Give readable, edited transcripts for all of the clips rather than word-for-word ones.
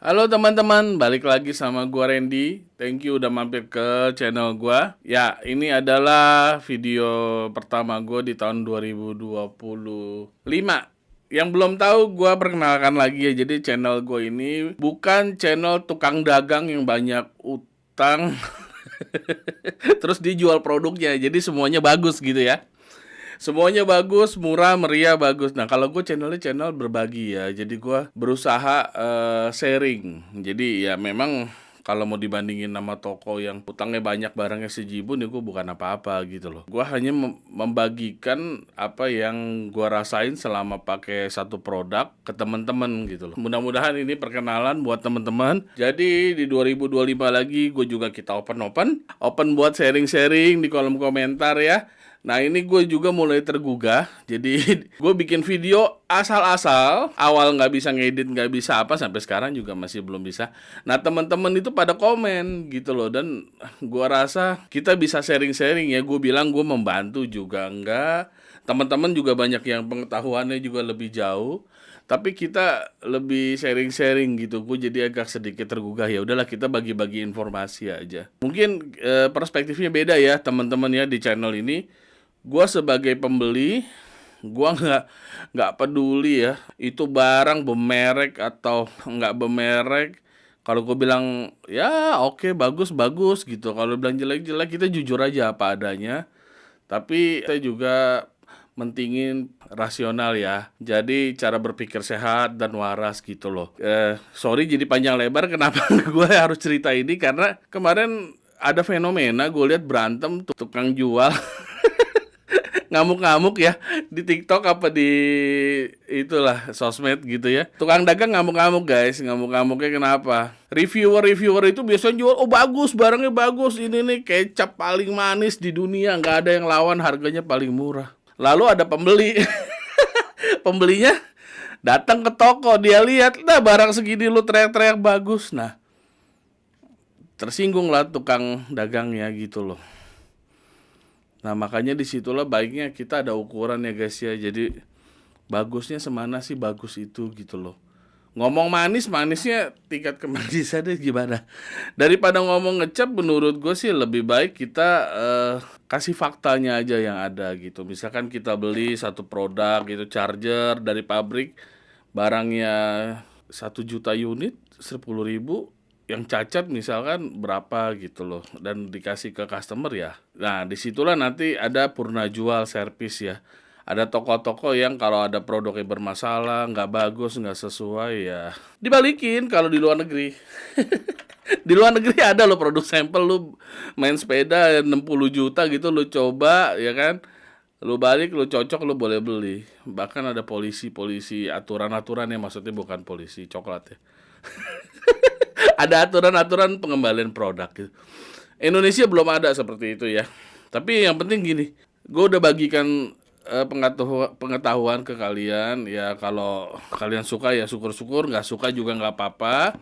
Halo teman-teman, balik lagi sama gua Randy. Thank you udah mampir ke channel gua. Ya, ini adalah video pertama gua di tahun 2025. Yang belum tahu, gua perkenalkan lagi ya. Jadi channel gua ini bukan channel tukang dagang yang banyak utang terus dijual produknya. Jadi semuanya bagus gitu ya. Semuanya bagus, murah, meriah, bagus. Nah, kalau gue channelnya channel berbagi ya. Jadi gue berusaha sharing. Jadi ya memang kalau mau dibandingin sama toko yang utangnya banyak, barangnya sejibun, ya gue bukan apa-apa gitu loh. Gue hanya membagikan apa yang gue rasain selama pakai satu produk ke teman-teman gitu loh. Mudah-mudahan ini perkenalan buat teman-teman. Jadi di 2025 lagi gue juga kita open buat sharing-sharing di kolom komentar ya. Nah, ini gue juga mulai tergugah. Jadi gue bikin video asal-asal. Awal nggak bisa ngedit, nggak bisa apa, sampai sekarang juga masih belum bisa. Nah, teman-teman itu pada komen gitu loh. Dan gue rasa kita bisa sharing-sharing ya. Gue bilang gue membantu juga enggak. Teman-teman juga banyak yang pengetahuannya juga lebih jauh. Tapi kita lebih sharing-sharing gitu. Gue jadi agak sedikit tergugah. Ya udahlah, kita bagi-bagi informasi aja. Mungkin perspektifnya beda ya teman-teman ya di channel ini. Gua sebagai pembeli, gua nggak peduli ya itu barang bermerek atau nggak bermerek. Kalau gue bilang ya oke, bagus bagus gitu. Kalau bilang jelek jelek, kita jujur aja apa adanya. Tapi saya juga mentingin rasional ya. Jadi cara berpikir sehat dan waras gitu loh. Sorry jadi panjang lebar, kenapa gue harus cerita ini, karena kemarin ada fenomena gue lihat berantem tukang jual ngamuk-ngamuk ya di TikTok apa di itulah sosmed gitu ya. Tukang dagang ngamuk-ngamuk guys, ngamuk-ngamuknya kenapa? Reviewer itu biasanya jual, oh bagus, barangnya bagus, ini nih kecap paling manis di dunia, nggak ada yang lawan, harganya paling murah. Lalu ada pembeli, pembelinya datang ke toko, dia lihat, nah barang segini lu teriak-teriak bagus, nah tersinggung lah tukang dagangnya gitu loh. Nah, makanya disitulah baiknya kita ada ukuran ya guys ya. Jadi bagusnya semana sih bagus itu gitu loh. Ngomong manis, manisnya tingkat kemanisannya gimana? Daripada ngomong ngecap, menurut gue sih lebih baik kita kasih faktanya aja yang ada gitu. Misalkan kita beli satu produk gitu, charger dari pabrik, barangnya 1 juta unit, 10.000, yang cacat misalkan berapa gitu loh, dan dikasih ke customer ya. Nah, disitulah nanti ada purna jual servis ya. Ada toko-toko yang kalau ada produknya bermasalah, nggak bagus, nggak sesuai ya dibalikin kalau di luar negeri. Di luar negeri ada loh produk sampel, lu main sepeda 60 juta gitu, lu coba ya kan, lu balik, lu cocok, lu boleh beli. Bahkan ada polisi aturan-aturan yang maksudnya bukan polisi coklat ya. Ada aturan-aturan pengembalian produk gitu. Indonesia belum ada seperti itu ya. Tapi yang penting gini, gue udah bagikan pengetahuan ke kalian ya. Kalau kalian suka ya syukur-syukur, nggak suka juga nggak apa-apa.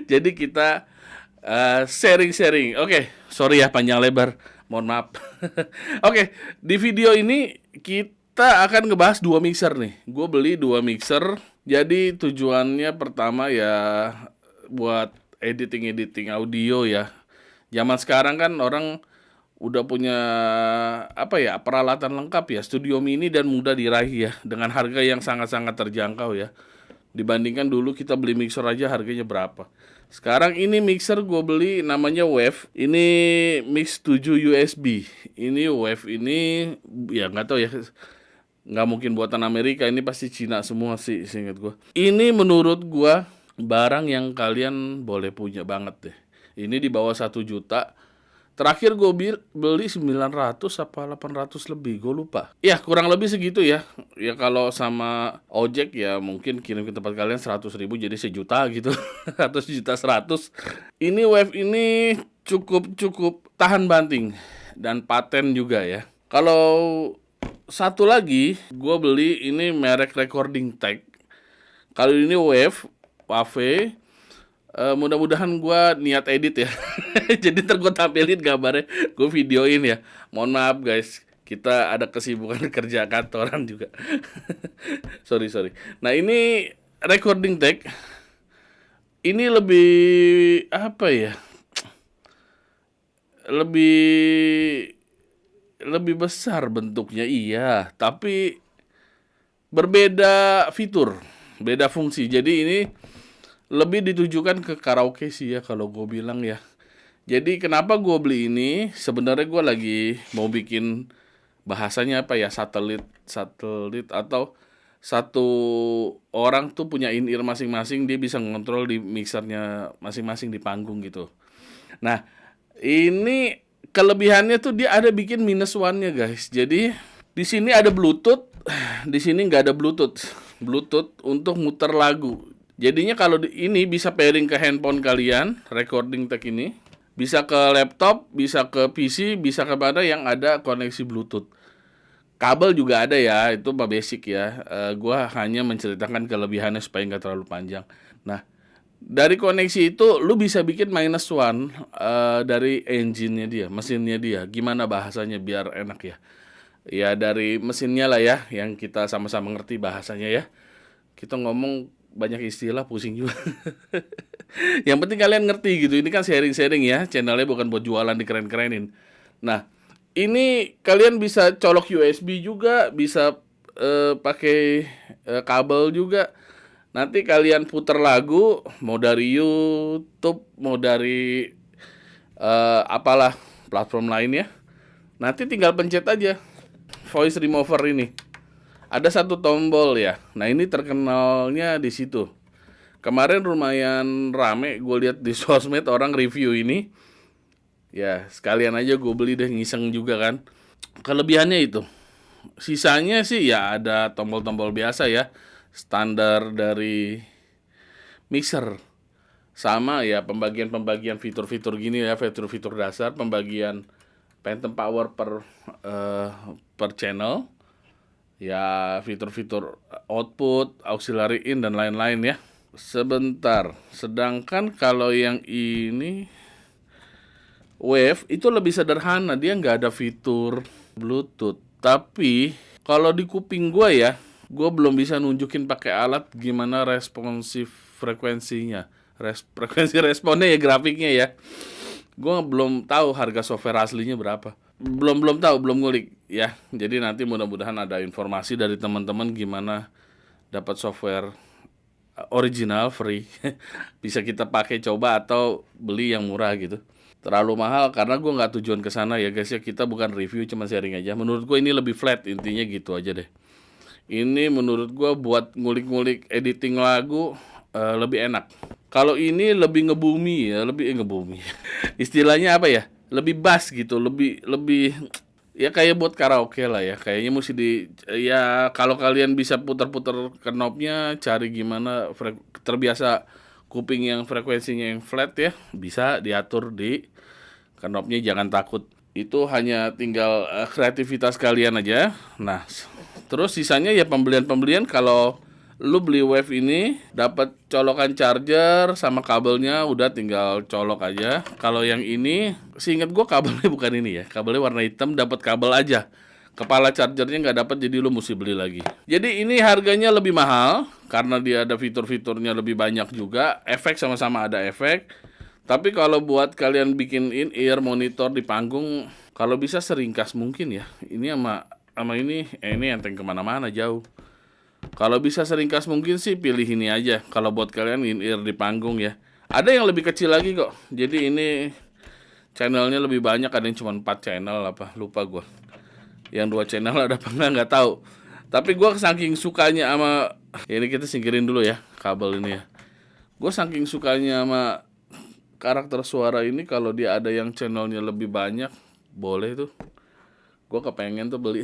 Jadi kita sharing-sharing. Oke, sorry ya panjang lebar, mohon maaf. Oke, di video ini kita akan ngebahas dua mixer nih. Gue beli dua mixer. Jadi tujuannya pertama ya buat editing audio ya. Zaman sekarang kan orang udah punya apa ya, peralatan lengkap ya, studio mini dan mudah diraih ya, dengan harga yang sangat-sangat terjangkau ya. Dibandingkan dulu kita beli mixer aja harganya berapa. Sekarang ini mixer gue beli namanya Wave. Ini mix 7 USB. Ini Wave ini ya nggak tahu ya, nggak mungkin buatan Amerika, ini pasti Cina semua sih seingat gue. Ini menurut gue barang yang kalian boleh punya banget deh. Ini di bawah 1 juta. Terakhir gue beli 900 apa 800 lebih, gue lupa. Ya kurang lebih segitu ya. Ya kalau sama ojek ya mungkin kirim ke tempat kalian 100.000 jadi sejuta gitu. Atau 1.100.000. Ini Wave ini cukup tahan banting dan paten juga ya. Kalau satu lagi gue beli ini merek Recording Tech. Kalau ini Wave. Mudah-mudahan gue niat edit ya. Jadi ntar gue tampilin gambarnya, gue videoin ya. Mohon maaf guys, kita ada kesibukan kerja kantoran juga. Sorry. Nah ini Recording Tech. ini lebih apa ya? Lebih lebih besar bentuknya iya, tapi berbeda fitur, beda fungsi. Jadi ini lebih ditujukan ke karaoke sih ya kalau gue bilang ya. Jadi kenapa gue beli ini? Sebenarnya gue lagi mau bikin bahasanya apa ya, satelit atau satu orang tuh punya in-ear masing-masing, dia bisa ngontrol di mixernya masing-masing di panggung gitu. Nah, ini kelebihannya tuh dia ada bikin minus one-nya guys. Jadi di sini ada Bluetooth, di sini nggak ada Bluetooth. Bluetooth untuk muter lagu. Jadinya kalau ini bisa pairing ke handphone kalian, recording tag ini, bisa ke laptop, bisa ke PC, bisa ke mana yang ada koneksi Bluetooth. Kabel juga ada ya, itu mah basic ya. Gua hanya menceritakan kelebihannya supaya nggak terlalu panjang. Nah, dari koneksi itu lu bisa bikin minus one dari engine-nya dia, mesinnya dia. Gimana bahasanya biar enak ya? Ya dari mesinnya lah ya, yang kita sama-sama ngerti bahasanya ya. Kita ngomong banyak istilah pusing juga. Yang penting kalian ngerti gitu. Ini kan sharing-sharing ya, channelnya bukan buat jualan dikeren-kerenin. Nah, ini kalian bisa colok USB juga, bisa pakai kabel juga. Nanti kalian putar lagu, mau dari YouTube, mau dari apalah platform lainnya. Nanti tinggal pencet aja voice remover ini. Ada satu tombol ya. Nah ini terkenalnya di situ. Kemarin lumayan rame gue lihat di sosmed orang review ini. Ya sekalian aja gue beli deh, ngiseng juga kan. Kelebihannya itu. Sisanya sih ya ada tombol-tombol biasa ya, standar dari mixer. Sama ya pembagian fitur-fitur gini ya, fitur-fitur dasar, pembagian phantom power eh, per channel. Ya fitur-fitur output, auxiliary in dan lain-lain ya. Sebentar. Sedangkan kalau yang ini Wave itu lebih sederhana, dia nggak ada fitur Bluetooth. Tapi kalau di kuping gue ya, gue belum bisa nunjukin pakai alat gimana responsif frekuensinya, frekuensi responnya ya, grafiknya ya. Gue belum tahu harga software aslinya berapa. Belum tahu, belum ngulik ya. Jadi nanti mudah-mudahan ada informasi dari teman-teman gimana dapat software original free. Bisa kita pakai coba atau beli yang murah gitu. Terlalu mahal karena gue nggak tujuan ke sana ya guys ya, kita bukan review, cuma sharing aja. Menurut gue ini lebih flat, intinya gitu aja deh. Ini menurut gue buat ngulik-ngulik editing lagu lebih enak. Kalau ini lebih ngebumi ya, lebih ngebumi. Istilahnya apa ya? Lebih bass gitu, lebih ya kayak buat karaoke lah ya. Kayaknya mesti ya kalau kalian bisa putar-putar knobnya, cari gimana terbiasa kuping yang frekuensinya yang flat ya, bisa diatur di knobnya, jangan takut. Itu hanya tinggal kreativitas kalian aja. Nah, terus sisanya ya pembelian kalau lu beli Wave ini dapat colokan charger sama kabelnya, udah tinggal colok aja. Kalau yang ini, seingat gua kabelnya bukan ini ya, kabelnya warna hitam, dapat kabel aja. Kepala chargernya nggak dapat, jadi lu mesti beli lagi. Jadi ini harganya lebih mahal karena dia ada fitur-fiturnya lebih banyak juga. Efek sama-sama ada efek. Tapi kalau buat kalian bikin in-ear monitor di panggung, kalau bisa seringkas mungkin ya. Ini sama ini enteng kemana-mana jauh. Kalau bisa seringkas mungkin sih pilih ini aja. Kalau buat kalian in-ear di panggung ya. Ada yang lebih kecil lagi kok. Jadi ini channelnya lebih banyak. Ada yang cuma 4 channel apa, lupa gue. Yang 2 channel ada apa nggak tahu. Tapi gue saking sukanya sama ini, kita singkirin dulu ya kabel ini ya. Gue saking sukanya sama karakter suara ini, kalau dia ada yang channelnya lebih banyak, boleh tuh. Gue kepengen tuh beli.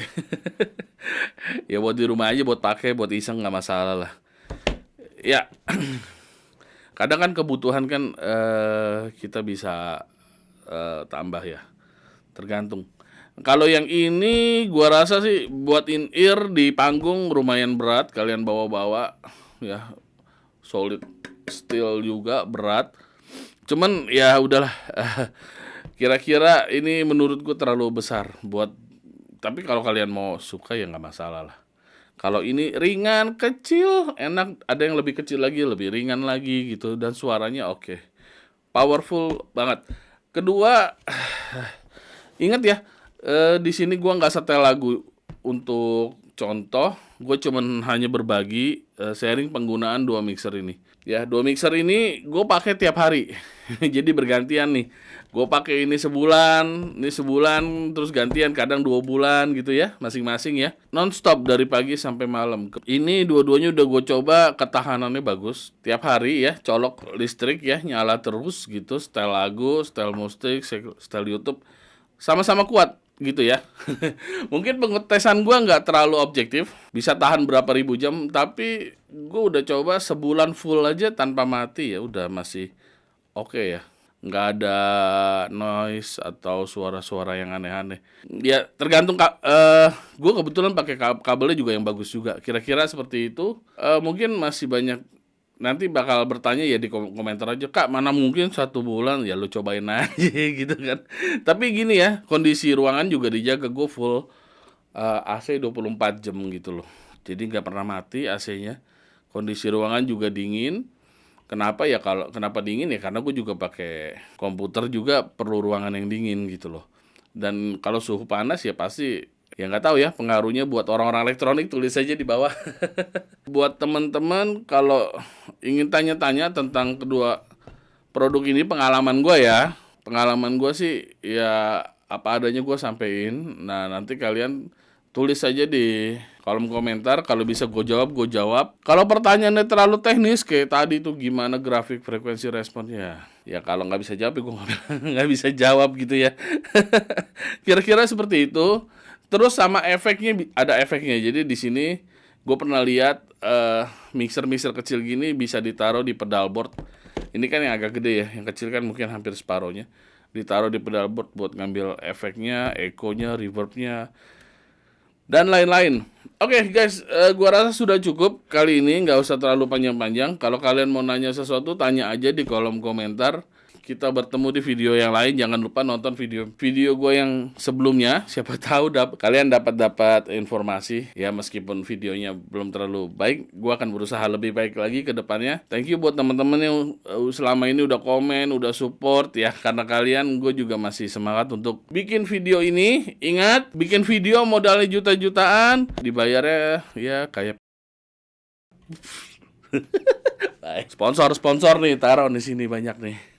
Ya buat di rumah aja, buat pakai, buat iseng nggak masalah lah. Ya, kadang kan kebutuhan kan kita bisa tambah ya. Tergantung. Kalau yang ini gua rasa sih buat in-ear di panggung lumayan berat, kalian bawa-bawa ya, solid steel juga berat. Cuman ya udahlah. Kira-kira ini menurut gua terlalu besar buat, tapi kalau kalian mau suka ya nggak masalah lah. Kalau ini ringan, kecil, enak. Ada yang lebih kecil lagi, lebih ringan lagi gitu. Dan suaranya oke. Powerful banget. Kedua, ingat ya, di sini gua nggak setel lagu untuk contoh. Gue cuman hanya berbagi sharing penggunaan dua mixer ini. Ya, dua mixer ini gue pakai tiap hari. Jadi bergantian nih. Gue pakai ini sebulan, terus gantian kadang 2 bulan gitu ya, masing-masing ya. Non-stop dari pagi sampai malam. Ini dua-duanya udah gue coba, ketahanannya bagus. Tiap hari ya, colok listrik ya, nyala terus gitu. Setel lagu, setel musik, setel YouTube. Sama-sama kuat gitu ya. Mungkin pengetesan gua nggak terlalu objektif, bisa tahan berapa ribu jam, tapi gua udah coba sebulan full aja tanpa mati ya, udah masih oke ya. Nggak ada noise atau suara-suara yang aneh-aneh. Ya tergantung gue kebetulan pakai kabelnya juga yang bagus juga. Kira-kira seperti itu. Mungkin masih banyak nanti bakal bertanya ya di komentar aja, Kak, mana mungkin 1 bulan, ya lu cobain aja gitu kan. Tapi gini ya, kondisi ruangan juga dijaga, gue full AC 24 jam gitu loh. Jadi nggak pernah mati AC-nya. Kondisi ruangan juga dingin. Kenapa ya, kalau kenapa dingin ya karena gue juga pakai komputer, juga perlu ruangan yang dingin gitu loh. Dan kalau suhu panas ya pasti, ya nggak tahu ya pengaruhnya buat orang-orang elektronik, tulis aja di bawah. Buat teman-teman kalau ingin tanya-tanya tentang kedua produk ini, pengalaman gue sih ya apa adanya gue sampein. Nah nanti kalian tulis aja di kolom komentar, kalau bisa gue jawab. Kalau pertanyaannya terlalu teknis kayak tadi tuh gimana grafik frekuensi responnya, ya kalau nggak bisa jawab ya gue nggak bisa jawab gitu ya. Kira-kira seperti itu. Terus sama efeknya, ada efeknya. Jadi di sini gue pernah lihat mixer kecil gini bisa ditaruh di pedal board. Ini kan yang agak gede ya, yang kecil kan mungkin hampir separohnya. Ditaruh di pedal board buat ngambil efeknya, ekonya, reverbnya, dan lain-lain. Oke guys, gua rasa sudah cukup kali ini, nggak usah terlalu panjang-panjang. Kalau kalian mau nanya sesuatu, tanya aja di kolom komentar. Kita bertemu di video yang lain. Jangan lupa nonton video gue yang sebelumnya. Siapa tahu kalian dapat informasi. Ya meskipun videonya belum terlalu baik, gue akan berusaha lebih baik lagi ke depannya. Thank you buat teman-teman yang selama ini udah komen, udah support ya. Karena kalian, gue juga masih semangat untuk bikin video ini. Ingat, bikin video modalnya juta-jutaan, dibayarnya ya kayak sponsor nih, taruh di sini banyak nih.